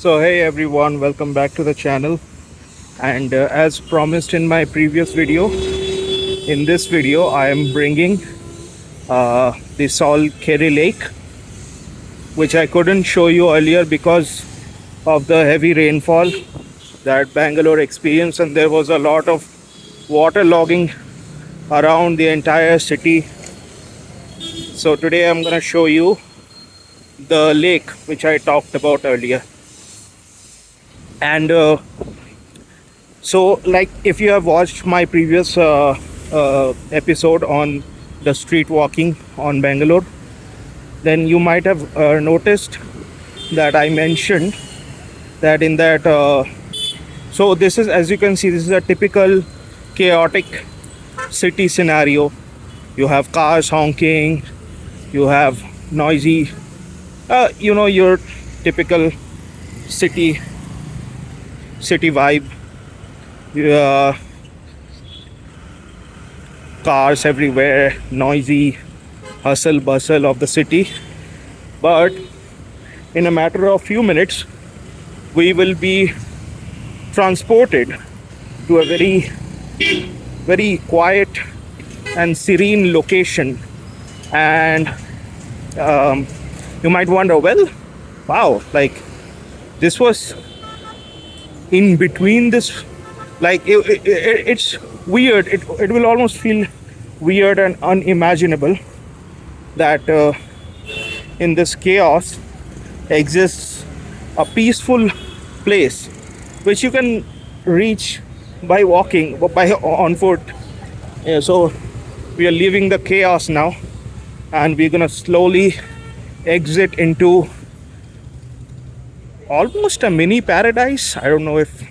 So hey everyone, welcome back to the channel. And as promised in my previous video, in this video I am bringing the Sol Kerry Lake, which I couldn't show you earlier because of the heavy rainfall that Bangalore experienced, and there was a lot of water logging around the entire city. So today I'm gonna show you the lake which I talked about earlier. And so, like, if you have watched my previous episode on the street walking on Bangalore, then you might have noticed that I mentioned that in that. So this is, as you can see, this is a typical chaotic city scenario. You have cars honking, you have noisy, your typical city vibe. uh, Cars everywhere, noisy hustle bustle of the city. But in a matter of few minutes, we will be transported to a very quiet and serene location. And you might wonder, well, wow, like this was in between this, like it's weird. It will almost feel weird and unimaginable that in this chaos exists a peaceful place which you can reach by walking, by on foot. Yeah, so we are leaving the chaos now, and we're gonna slowly exit into almost a mini paradise. I don't know if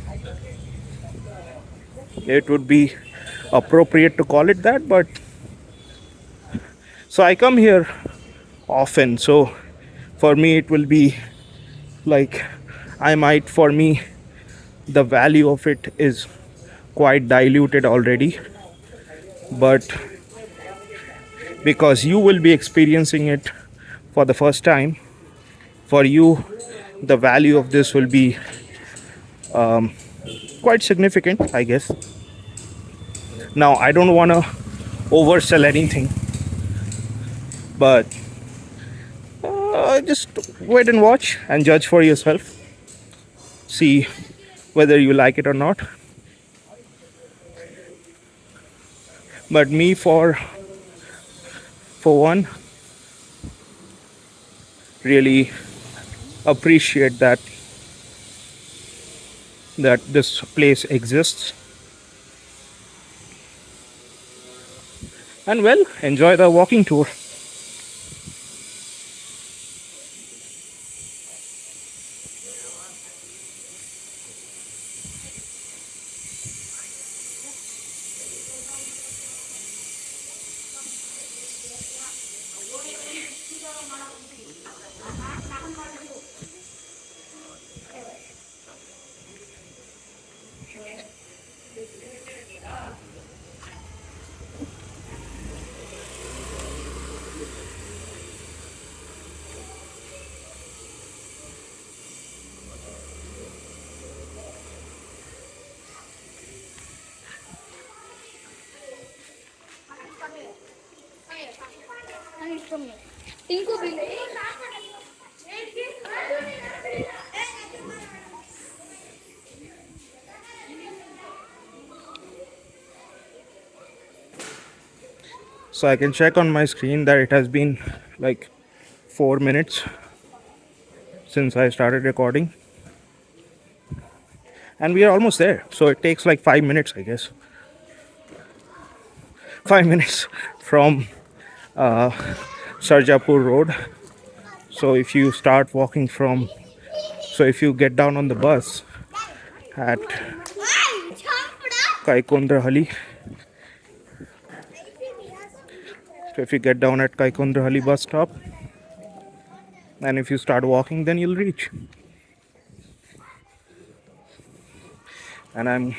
it would be appropriate to call it that, but so I come here often, so for me it will be like, for me the value of it is quite diluted already, but because you will be experiencing it for the first time, for you the value of this will be quite significant, I guess. Now, I don't want to oversell anything, but just wait and watch and judge for yourself. See whether you like it or not. But me, for one, really appreciate that this place exists. And well, enjoy the walking tour. So I can check on my screen that it has been like 4 minutes since I started recording, and we are almost there. So it takes like 5 minutes, I guess. 5 minutes from Sarjapur Road. So if you start walking if you get down on the bus at Kaikondrahalli, so if you get down at Kaikondrahalli bus stop, and if you start walking, then you'll reach. And I'm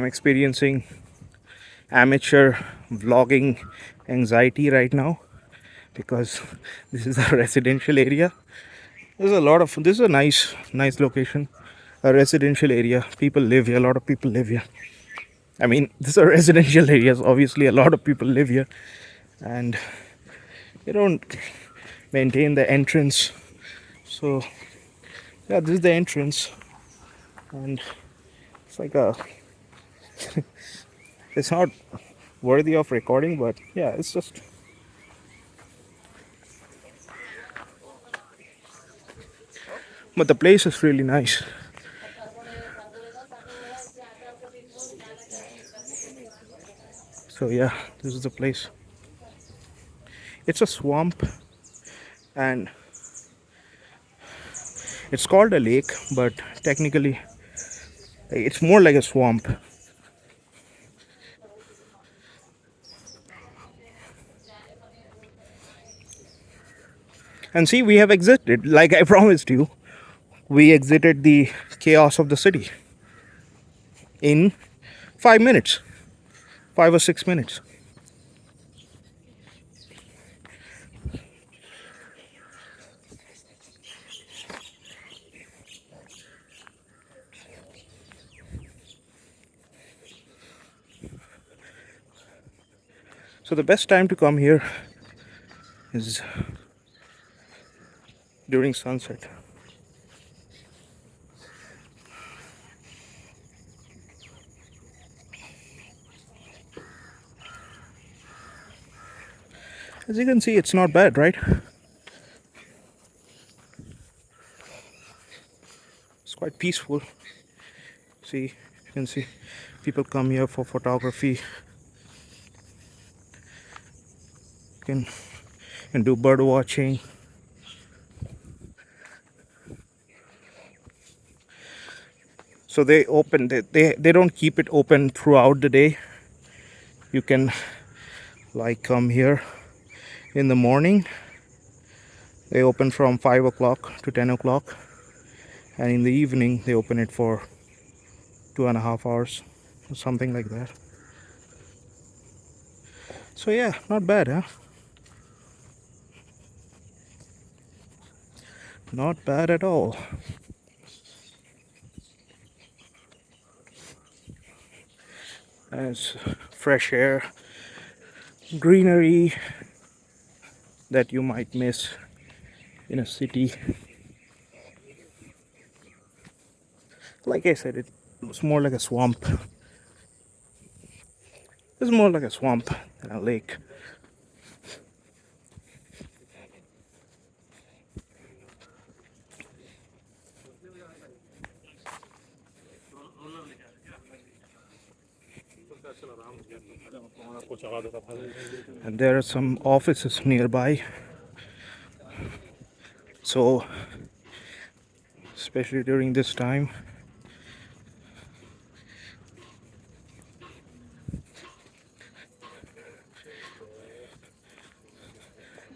experiencing amateur vlogging anxiety right now, because this is a residential area. There's a lot of, this is a nice location, a residential area. People live here, a lot of people live here. I mean, these are residential areas, obviously a lot of people live here, and they don't maintain the entrance. So yeah, this is the entrance, and it's like a it's not worthy of recording, but yeah, it's just, but the place is really nice. So yeah, this is the place. It's a swamp, and it's called a lake, but technically it's more like a swamp. And see, we have exited, like I promised you. We exited the chaos of the city in 5 minutes, 5 or 6 minutes. So the best time to come here is during sunset. As you can see, it's not bad, right? It's quite peaceful. See, you can see people come here for photography. You can do bird watching. So they don't keep it open throughout the day. You can like come here in the morning. They open from 5 o'clock to 10 o'clock, and in the evening they open it for 2.5 hours or something like that. So yeah, not bad, huh? Not bad at all. It's fresh air, greenery that you might miss in a city. Like I said, it's more like a swamp. It's more like a swamp than a lake. And there are some offices nearby. So, especially during this time,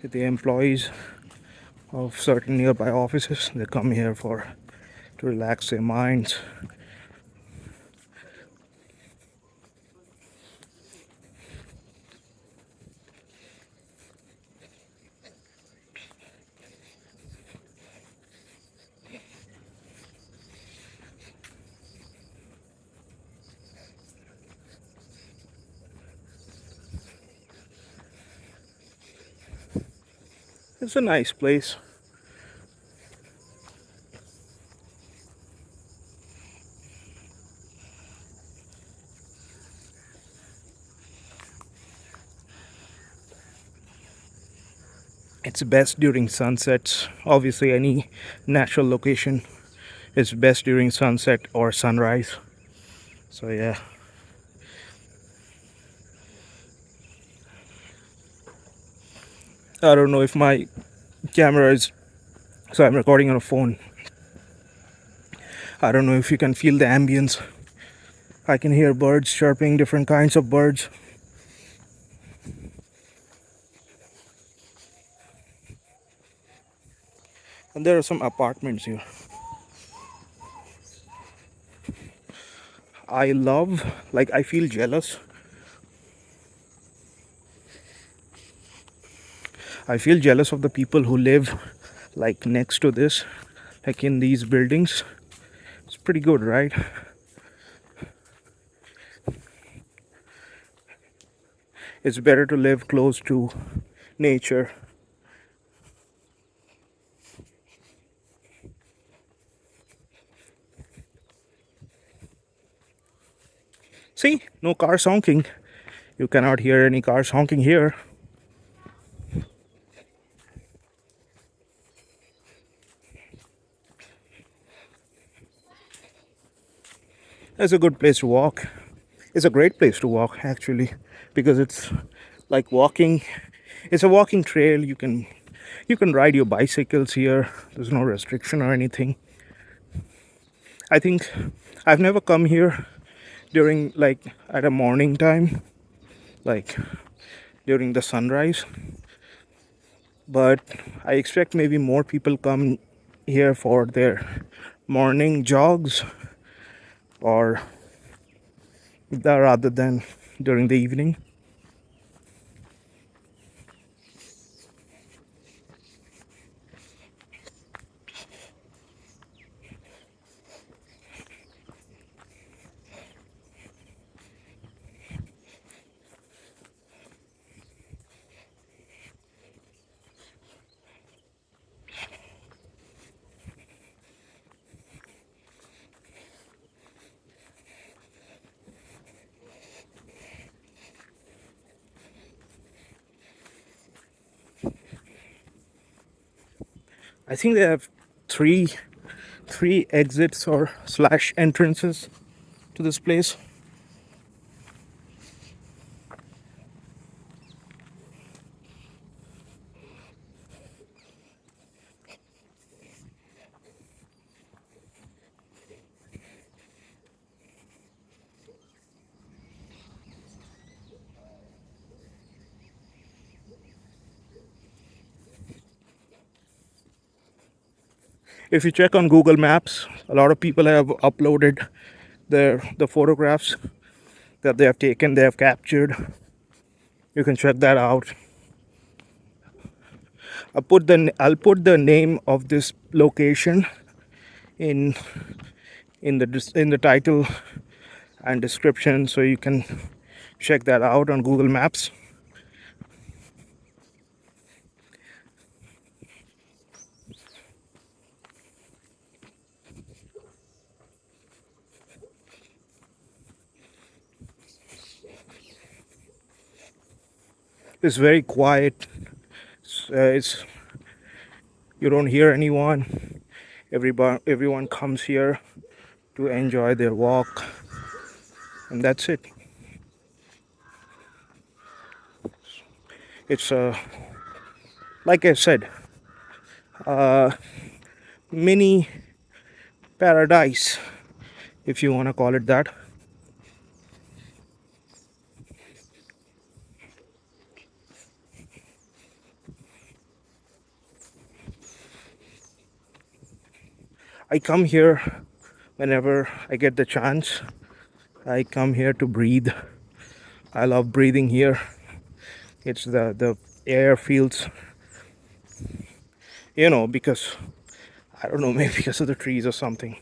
the employees of certain nearby offices, they come here to relax their minds. It's a nice place. It's best during sunsets. Obviously, any natural location is best during sunset or sunrise. So yeah. I don't know if my camera is, so I'm recording on a phone. I don't know if you can feel the ambience. I can hear birds chirping, different kinds of birds. And there are some apartments here. I feel jealous. I feel jealous of the people who live like next to this, like in these buildings. It's pretty good, right? It's better to live close to nature. See, no cars honking. You cannot hear any cars honking here. It's a good place to walk. It's a great place to walk actually, because it's like walking. It's a walking trail. You can ride your bicycles here. There's no restriction or anything. I think I've never come here during like at a morning time, like during the sunrise, but I expect maybe more people come here for their morning jogs or rather than during the evening. I think they have three three exits or slash entrances to this place. If you check on Google Maps, a lot of people have uploaded the photographs that they have taken, they have captured. You can check that out. I'll put the name of this location in in the title and description, so you can check that out on Google Maps. It's very quiet. It's you don't hear anyone. Everyone comes here to enjoy their walk, and that's it. It's like I said, mini paradise, if you want to call it that. I come here whenever I get the chance. I come here to breathe. I love breathing here. It's the air feels, because I don't know, maybe because of the trees or something.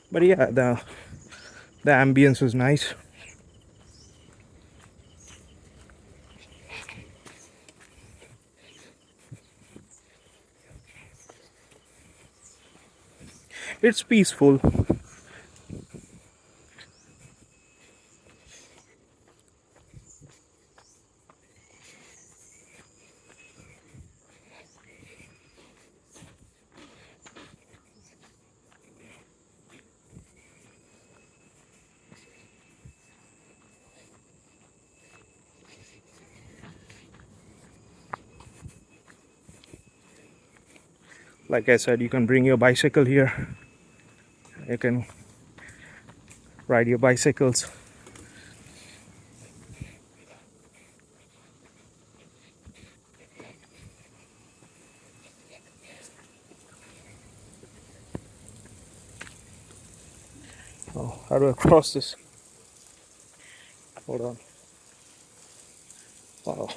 But yeah, the ambience is nice. It's peaceful. Like I said, you can bring your bicycle here. You can ride your bicycles. How do I cross this? Hold on. Wow.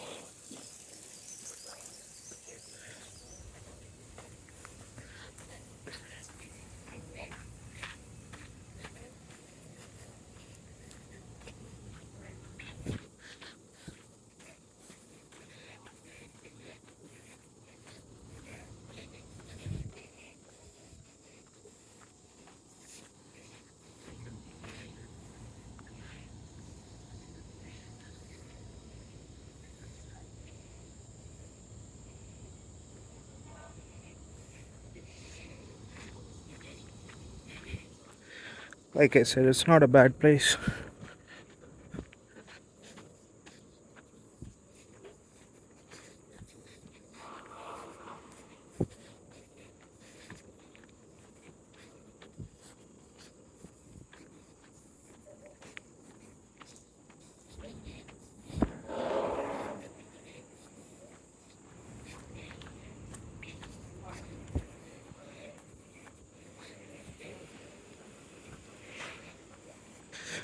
Like I said, it's not a bad place.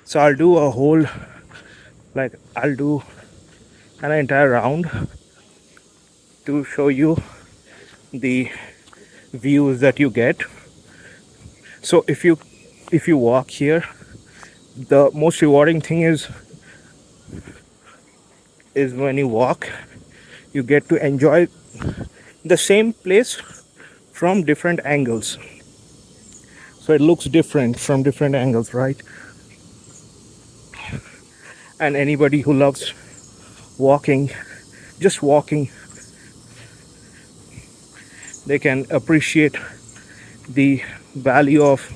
So I'll do an entire round to show you the views that you get. So if you walk here, the most rewarding thing is when you walk, you get to enjoy the same place from different angles. So it looks different from different angles, right? And anybody who loves walking, just walking, they can appreciate the value of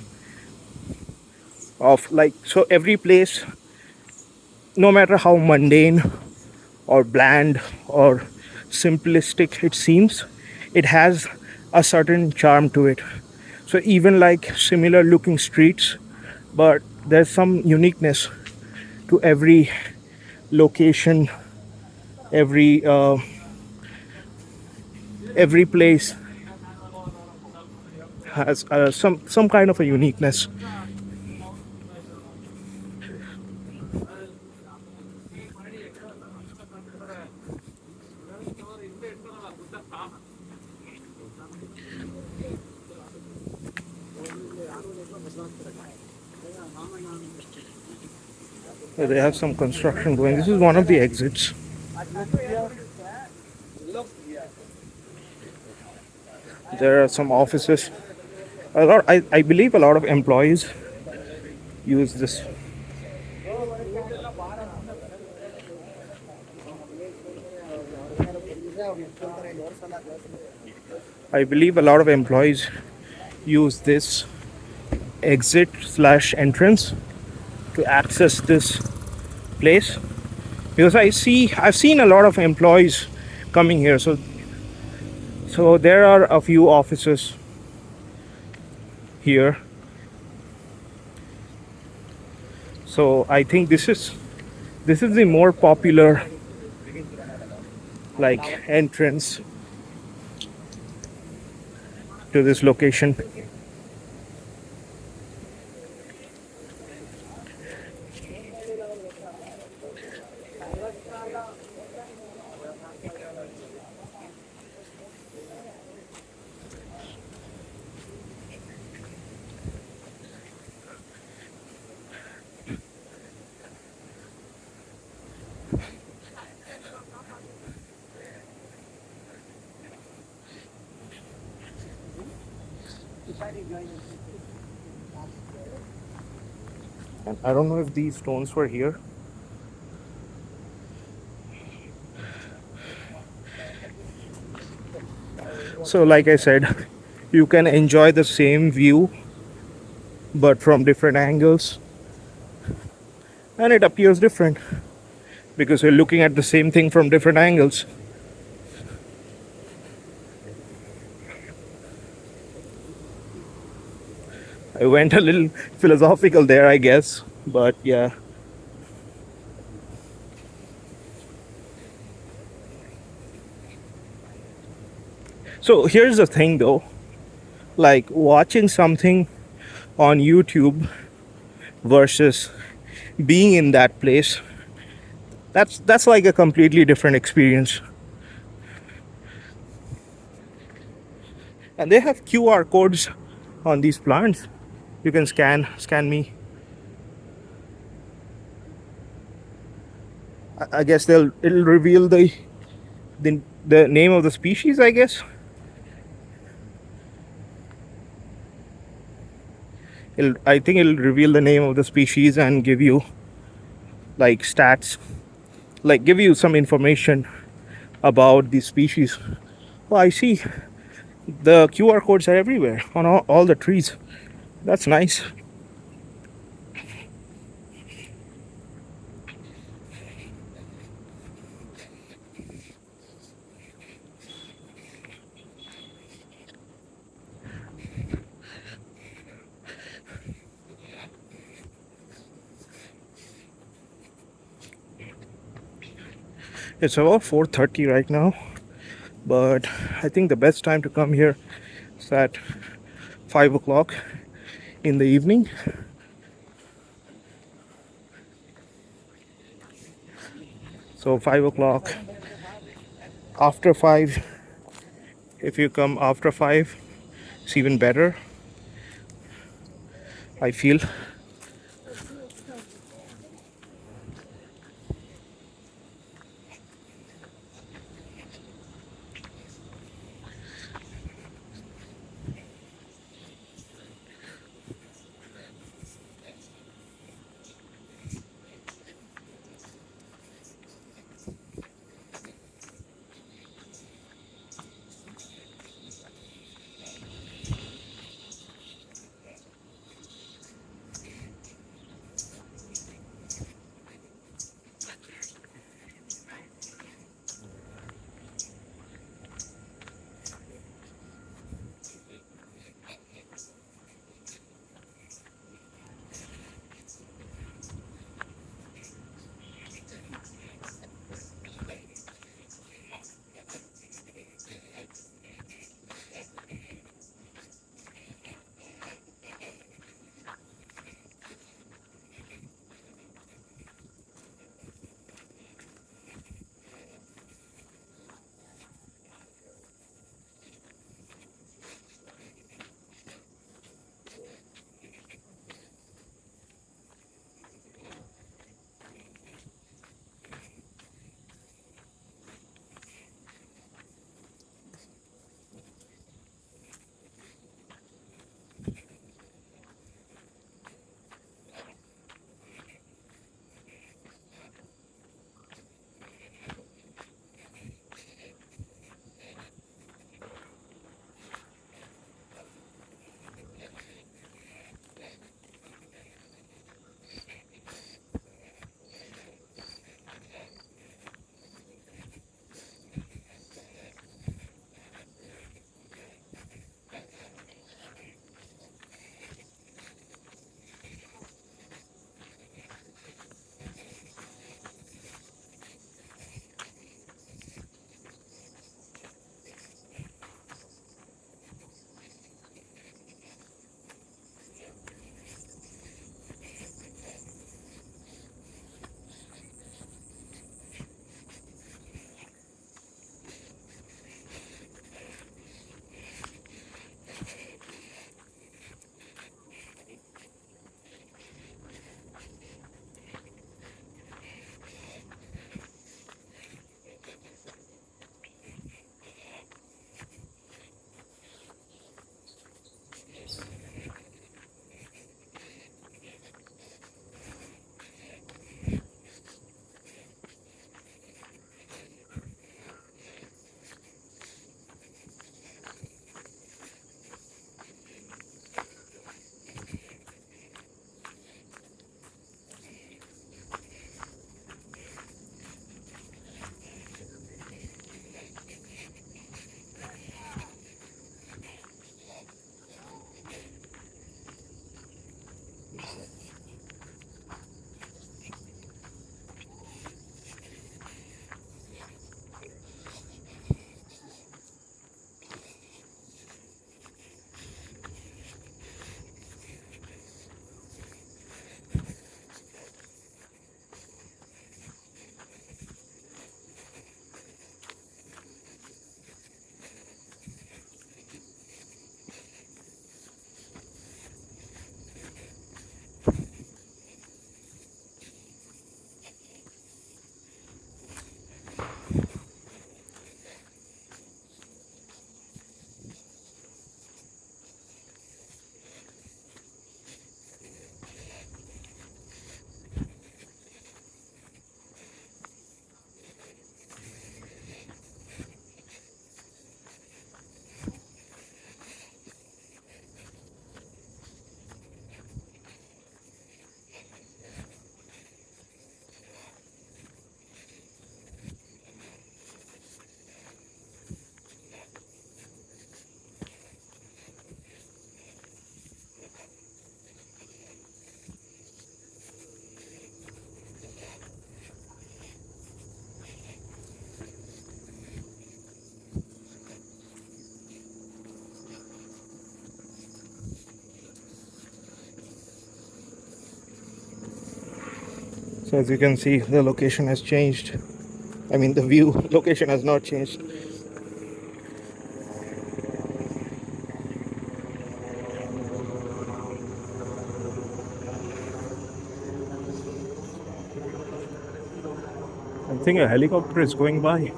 like, so every place, no matter how mundane or bland or simplistic it seems, it has a certain charm to it. So even like similar looking streets, but there's some uniqueness to every location, every place has some kind of a uniqueness. They have some construction going. This is one of the exits. There are some offices. I believe a lot of employees use this. I believe a lot of employees use this exit slash entrance to access this place, because I've seen a lot of employees coming here. So there are a few offices here. So I think this is the more popular like entrance to this location. And I don't know if these stones were here. So like I said, you can enjoy the same view but from different angles, and it appears different because you're looking at the same thing from different angles. I went a little philosophical there, I guess, but yeah. So here's the thing though, like watching something on YouTube versus being in that place. That's like a completely different experience. And they have QR codes on these plants. You can scan me. I guess it'll reveal the name of the species, I guess. I think it'll reveal the name of the species and give you like stats, like give you some information about the species. Oh, I see the QR codes are everywhere on all the trees. That's nice. It's about 4:30 right now, but I think the best time to come here is at 5 o'clock in the evening. So 5 o'clock, after 5, if you come after 5, it's even better, I feel. So as you can see, the location has changed. I mean, the view location has not changed. I think a helicopter is going by.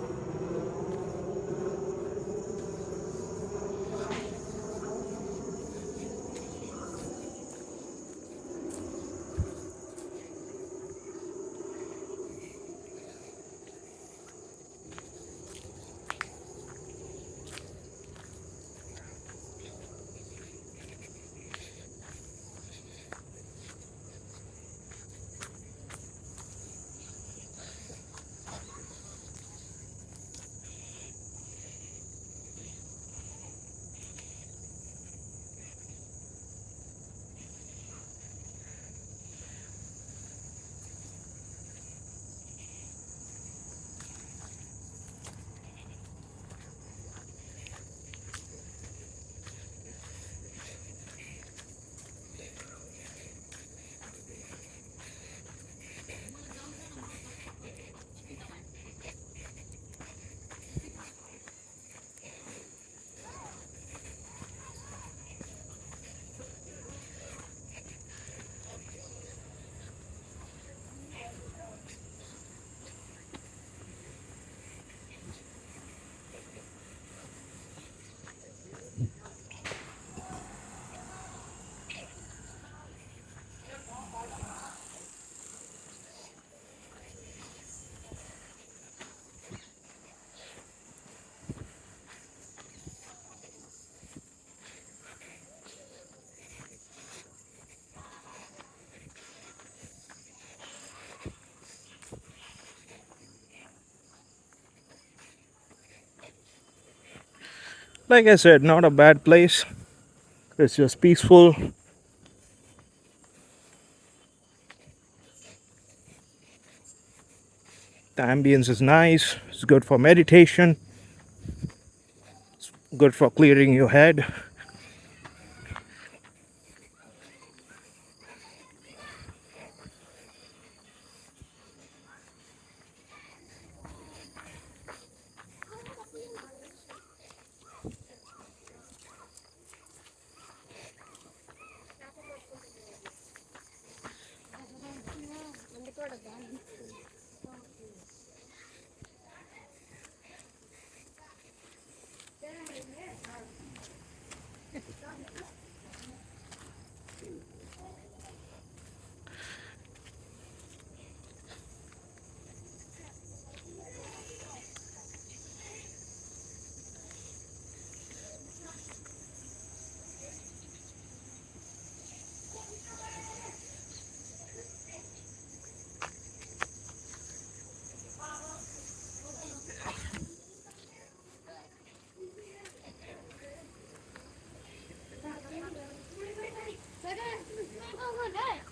Like I said, not a bad place. It's just peaceful. The ambience is nice. It's good for meditation, good for clearing your head.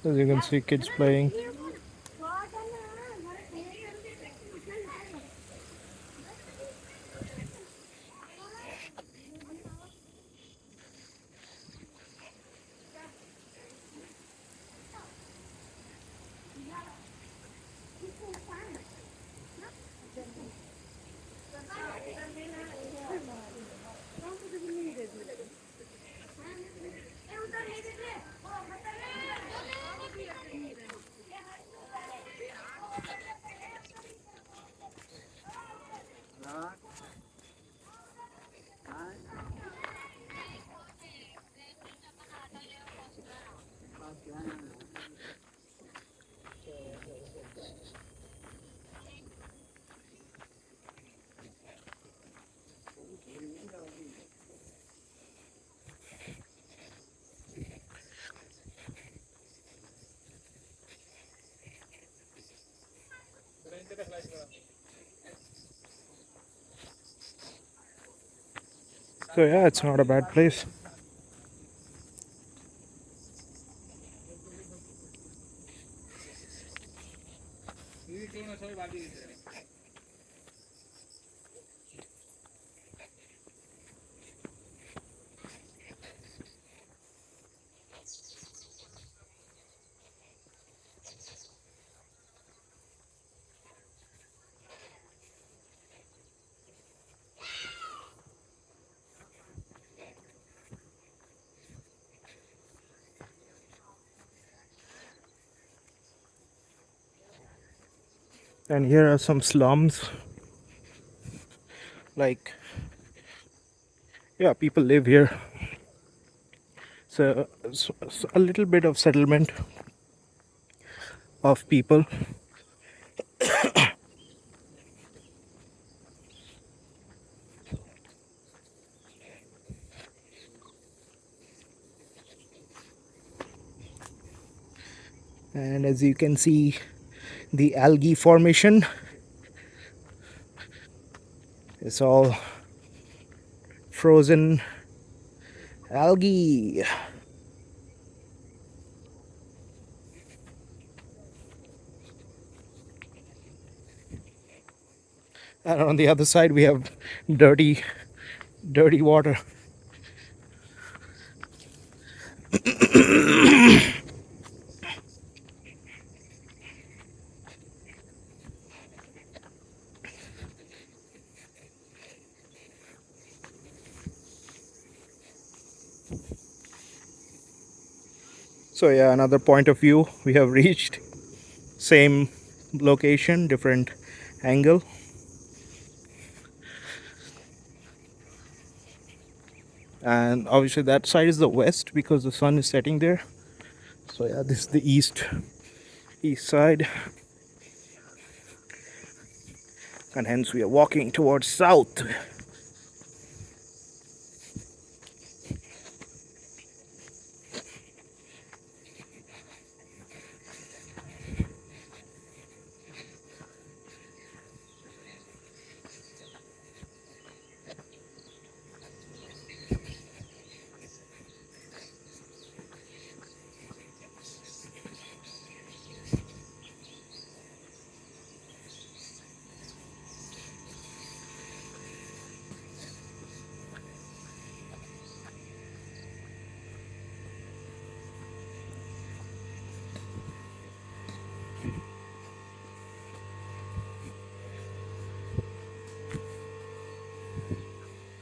As you can see, kids playing. So yeah, it's not a bad place. And here are some slums. Like, yeah, people live here. So it's a little bit of settlement of people. And as you can see, the algae formation, it's all frozen algae. And on the other side we have dirty water. So yeah, another point of view we have reached. Same location, different angle. And obviously that side is the west because the sun is setting there. So yeah, this is the east side, and hence we are walking towards south.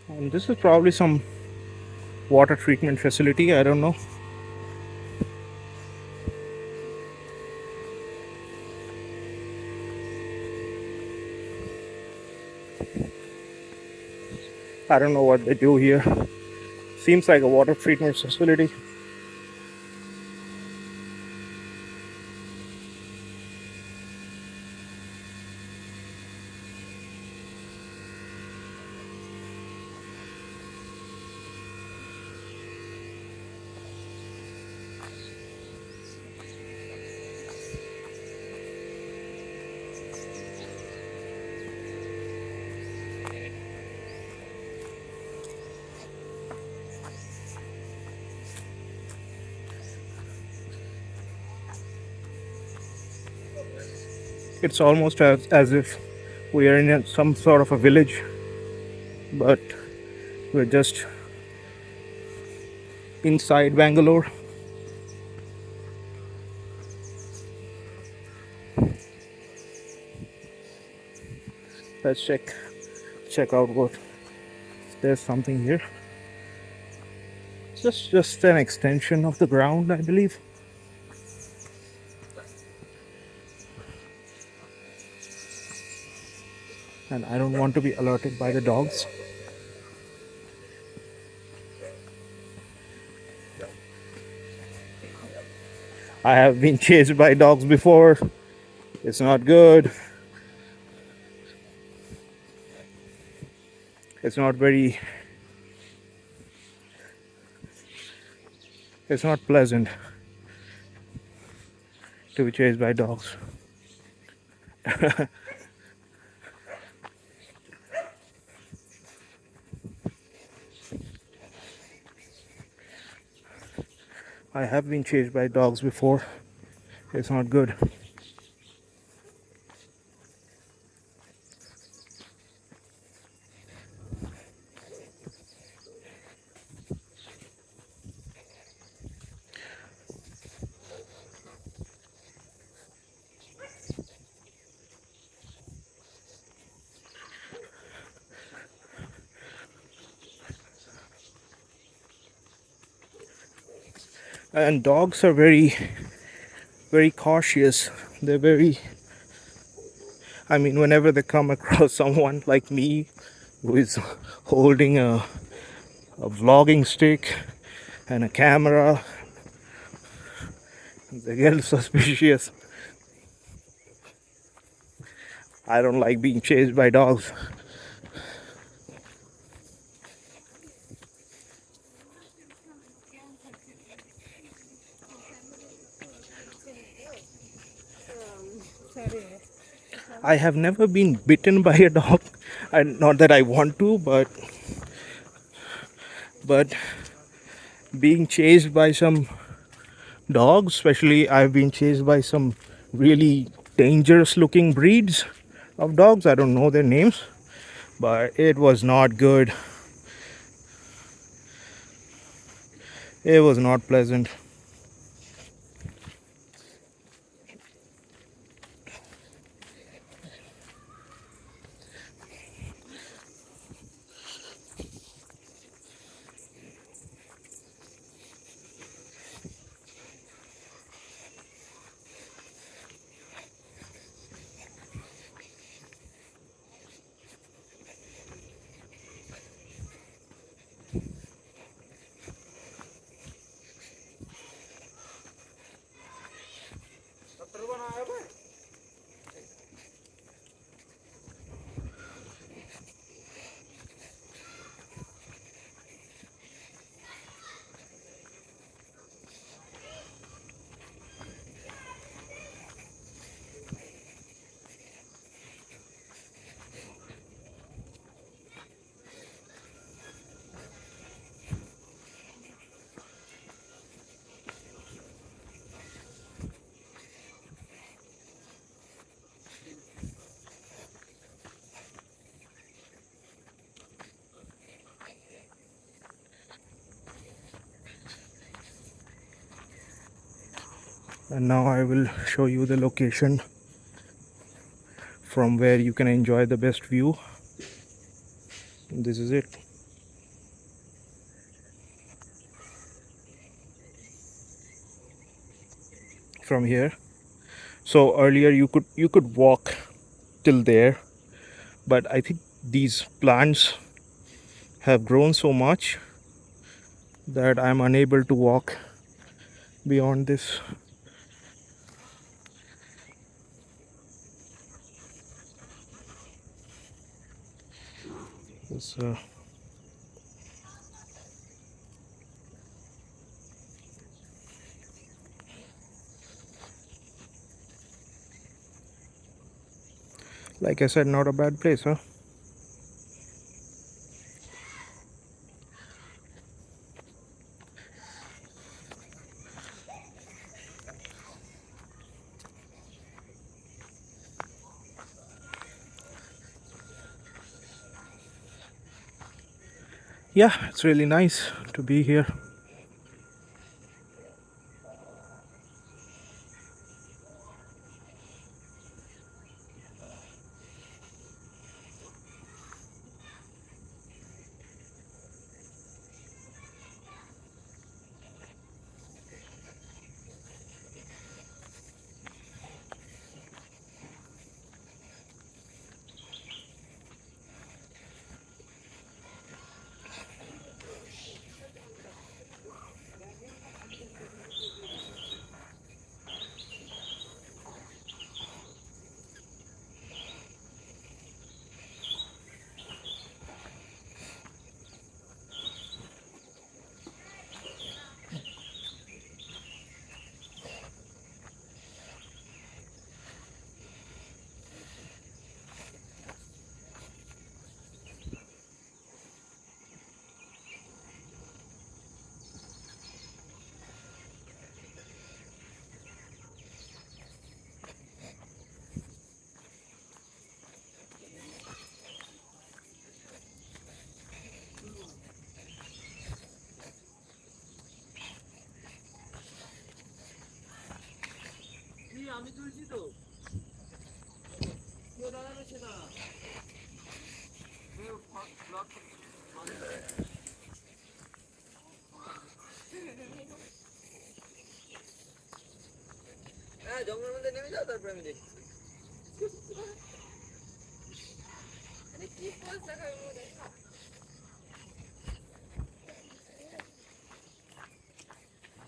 And this is probably some water treatment facility, I don't know. I don't know what they do here. Seems like a water treatment facility. It's almost as if we are in some sort of a village, but we're just inside Bangalore. Let's check out what, there's something here. It's just an extension of the ground, I believe. And I don't want to be alerted by the dogs. I have been chased by dogs before. It's not good. It's not very, it's not pleasant to be chased by dogs. I have been chased by dogs before. It's not good. And dogs are very cautious. They're very I mean, whenever they come across someone like me who is holding a vlogging stick and a camera, they get suspicious. I don't like being chased by dogs. I have never been bitten by a dog, and not that I want to, but being chased by some dogs, especially I've been chased by some really dangerous looking breeds of dogs. I don't know their names, but it was not good. It was not pleasant. And now I will show you the location from where you can enjoy the best view. This is it. From here. So earlier you could walk till there, but I think these plants have grown so much that I'm unable to walk beyond this. This like I said, not a bad place, huh? Yeah, it's really nice to be here.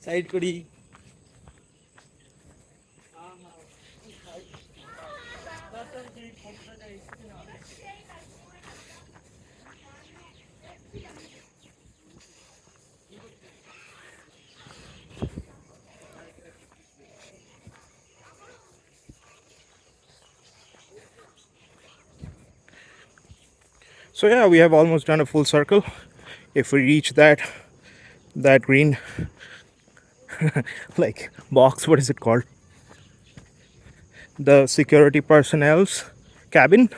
Side করি। So yeah, we have almost done a full circle. If we reach that green like box, what is it called? The security personnel's cabin.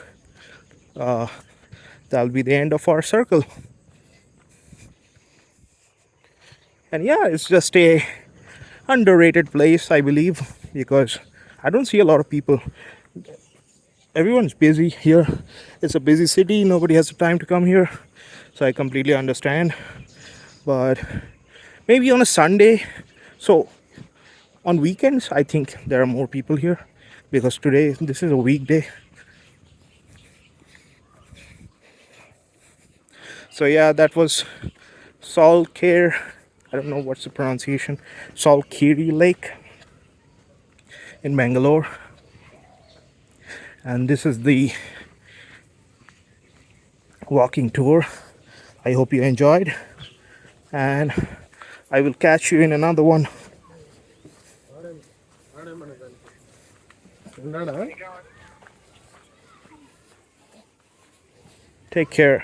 That'll be the end of our circle. And yeah, it's just a underrated place, I believe, because I don't see a lot of people. Everyone's busy here. It's a busy city. Nobody has the time to come here. So I completely understand. But maybe on a Sunday. So on weekends, I think there are more people here because today, this is a weekday. So yeah, that was Salkere. I don't know what's the pronunciation. Salkere Lake in Bangalore. And this is the walking tour. I hope you enjoyed. And I will catch you in another one. Take care.